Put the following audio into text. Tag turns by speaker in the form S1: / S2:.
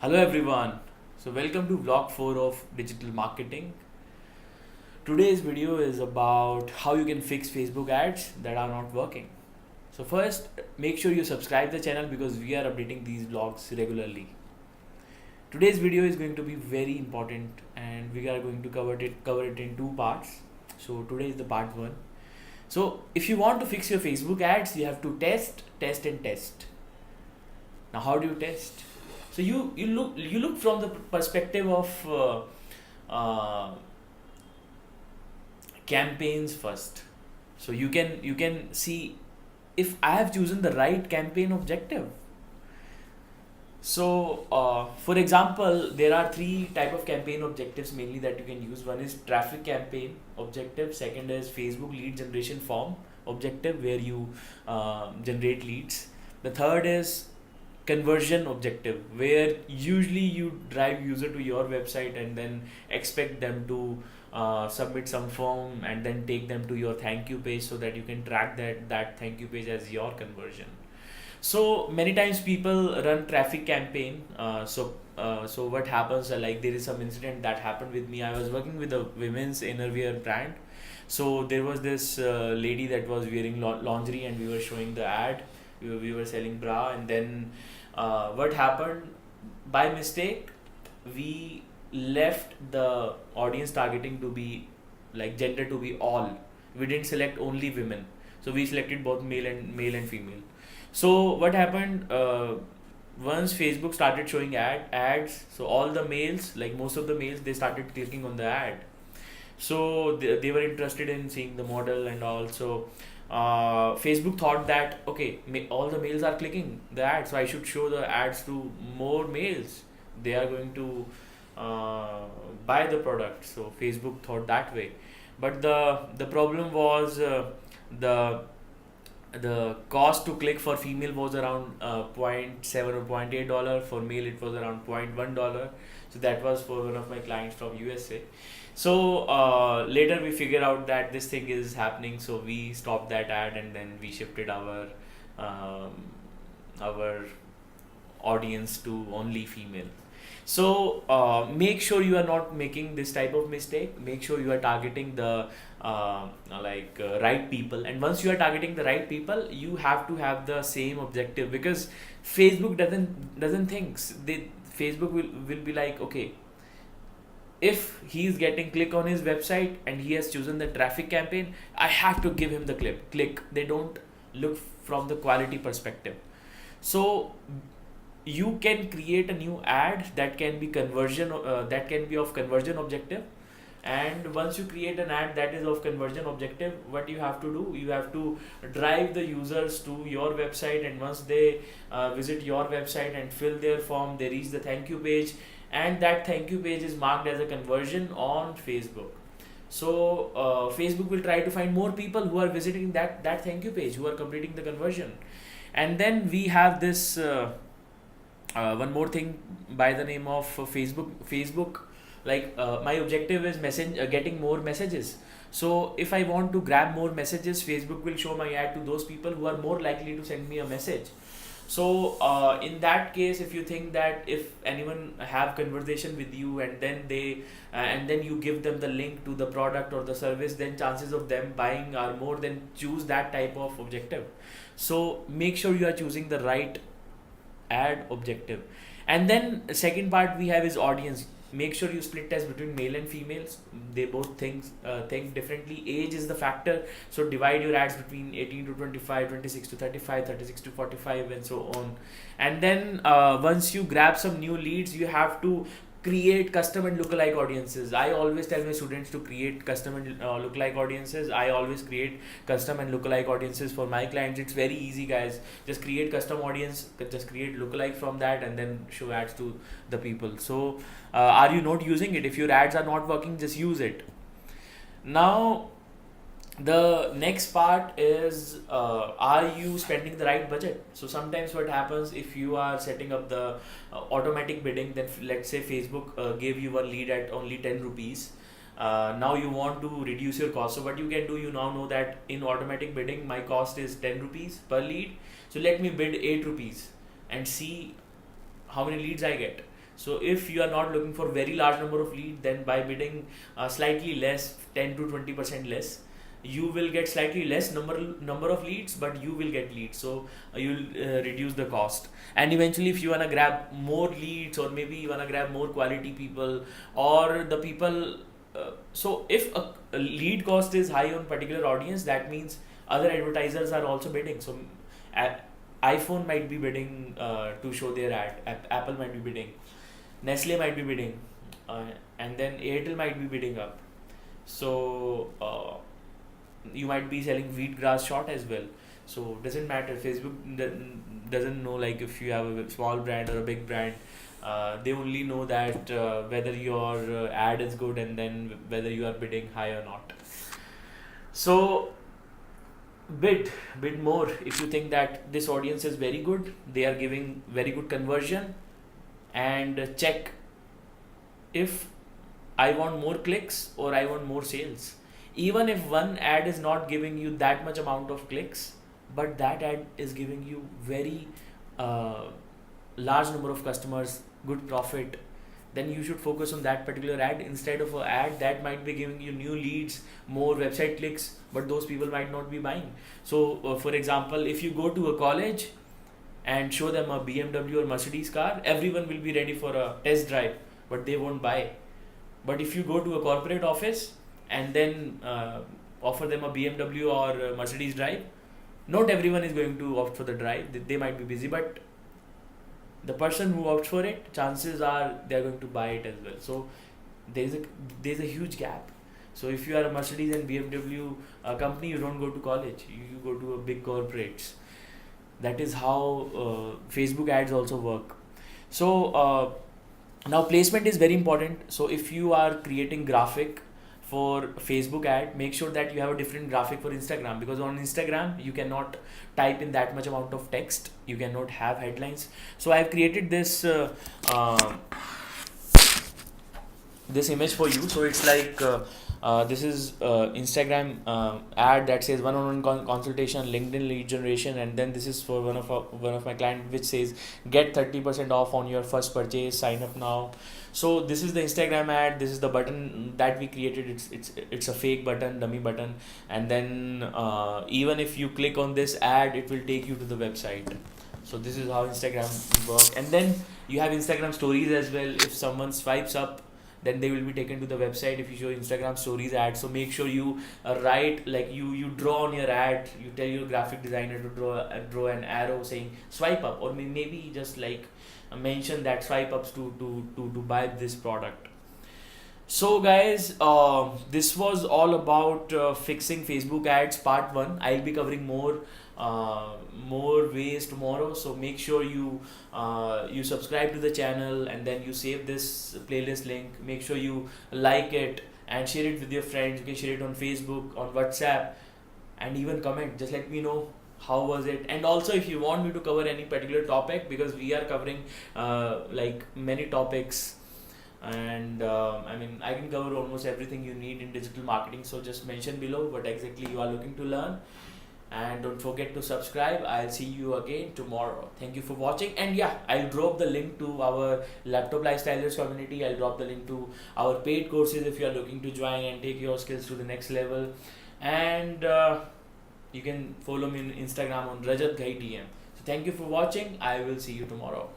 S1: Hello everyone. So welcome to vlog 4 of digital marketing. Today's video is about how you can fix Facebook ads that are not working. So first, make sure you subscribe the channel because we are updating these vlogs regularly. Today's video is going to be very important and we are going to cover it in two parts. So today is the part 1. So if you want to fix your Facebook ads, you have to test. Now how do you test? So you look from the perspective of campaigns first. So you can see if I have chosen the right campaign objective. So for example, there are three type of campaign objectives mainly that you can use. One is traffic campaign objective. Second is Facebook lead generation form objective where you generate leads. The third is conversion objective where usually you drive user to your website and then expect them to submit some form and then take them to your thank you page so that you can track that thank you page as your conversion. So many times people run traffic campaign. So what happens? Like there is some incident that happened with me. I was working with a women's innerwear brand. So there was this lady that was wearing lingerie, and we were showing the ad. We were selling bra, and then what happened? By mistake, we left the audience targeting to be like gender to be all. We didn't select only women. So we selected both male and female. So what happened? Once Facebook started showing ads, so all the males, like most of the males, they started clicking on the ad. So they were interested in seeing the model, and also Facebook thought that okay, all the males are clicking the ad, so I should show the ads to more males. They are going to uh, buy the product. So Facebook thought that way, but the problem was the the cost to click for female was around point 0.7 or $0.8. For male it was around $0.1. So that was for one of my clients from USA. So later we figured out that this thing is happening, so we stopped that ad and then we shifted um, our audience to only female. So make sure you are not making this type of mistake. Make sure you are targeting the right people. And once you are targeting the right people, you have to have the same objective because Facebook doesn't think they Facebook will be like okay, if he is getting click on his website and he has chosen the traffic campaign, I have to give him the click. They don't look from the quality perspective. So you can create a new ad that can be of conversion objective. And once you create an ad that is of conversion objective, what you have to do, you have to drive the users to your website, and once they visit your website and fill their form, they reach the thank you page, and that thank you page is marked as a conversion on Facebook. So Facebook will try to find more people who are visiting that thank you page, who are completing the conversion. And then we have this one more thing by the name of Facebook, like my objective is getting more messages. So if I want to grab more messages, Facebook will show my ad to those people who are more likely to send me a message. So in that case, if you think that if anyone have conversation with you and then you give them the link to the product or the service, then chances of them buying are more. Then choose that type of objective. So make sure you are choosing the right ad objective. And then second part we have is audience. Make sure you split test between male and females. They both think differently. Age is the factor, so divide your ads between 18 to 25, 26 to 35, 36 to 45, and so on. And then once you grab some new leads, you have to create custom and lookalike audiences. I always tell my students to create custom and lookalike audiences. I always create custom and lookalike audiences for my clients. It's very easy, guys. Just create custom audience, just create lookalike from that, and then show ads to the people. So are you not using it? If your ads are not working, just use it. Now the next part is are you spending the right budget? So sometimes what happens, if you are setting up the automatic bidding, then let's say Facebook gave you a lead at only 10 rupees. Now you want to reduce your cost, so what you can do, you now know that in automatic bidding my cost is 10 rupees per lead, so let me bid 8 rupees and see how many leads I get. So if you are not looking for very large number of leads, then by bidding slightly less, 10 to 20% less, you will get slightly less number of leads, but you will get leads. So you'll reduce the cost. And eventually, if you wanna grab more leads, or maybe you wanna grab more quality people, or the people, so if a lead cost is high on particular audience, that means other advertisers are also bidding. So iPhone might be bidding to show their ad. Apple might be bidding. Nestle might be bidding, and then Airtel might be bidding up. So you might be selling wheatgrass short as well. So doesn't matter. Facebook doesn't know like if you have a small brand or a big brand. They only know that whether your ad is good, and then whether you are bidding high or not. So bid more if you think that this audience is very good. They are giving very good conversion, and check if I want more clicks or I want more sales. Even if one ad is not giving you that much amount of clicks, but that ad is giving you very uh, large number of customers, good profit, then you should focus on that particular ad instead of an ad that might be giving you new leads, more website clicks, but those people might not be buying. So, for example, if you go to a college and show them a BMW or Mercedes car, everyone will be ready for a test drive, but they won't buy. But if you go to a corporate office and then offer them a BMW or a Mercedes drive, not everyone is going to opt for the drive. They might be busy, but the person who opts for it, chances are they are going to buy it as well. So there's a huge gap. So if you are a Mercedes and BMW company, you don't go to college. You go to a big corporates. That is how Facebook ads also work. So now placement is very important. So if you are creating graphic for Facebook ad, make sure that you have a different graphic for Instagram, because on Instagram you cannot type in that much amount of text. You cannot have headlines. So I have created this this image for you. So it's like this is Instagram ad that says one-on-one consultation, LinkedIn lead generation, and then this is for one of my client, which says get 30% off on your first purchase, sign up now. So this is the Instagram ad. This is the button that we created. It's a fake button, dummy button, and then even if you click on this ad, it will take you to the website. So this is how Instagram work. And then you have Instagram stories as well. If someone swipes up, then they will be taken to the website if you show Instagram stories ad. So make sure you write, like you draw on your ad, you tell your graphic designer to draw an arrow saying swipe up, or maybe just like mention that swipe ups to buy this product. So guys, this was all about fixing Facebook ads part 1. I'll be covering more ways tomorrow. So make sure you subscribe to the channel, and then you save this playlist link. Make sure you like it and share it with your friends. You can share it on Facebook, on WhatsApp, and even comment. Just let me know how was it. And also, if you want me to cover any particular topic, because we are covering like many topics, and I mean, I can cover almost everything you need in digital marketing. So just mention below what exactly you are looking to learn, and don't forget to subscribe. I'll see you again tomorrow. Thank you for watching. And yeah, I'll drop the link to our laptop lifestylers community. I'll drop the link to our paid courses if you are looking to join and take your skills to the next level. And you can follow me on Instagram on Rajat Ghai TM. So thank you for watching. I will see you tomorrow.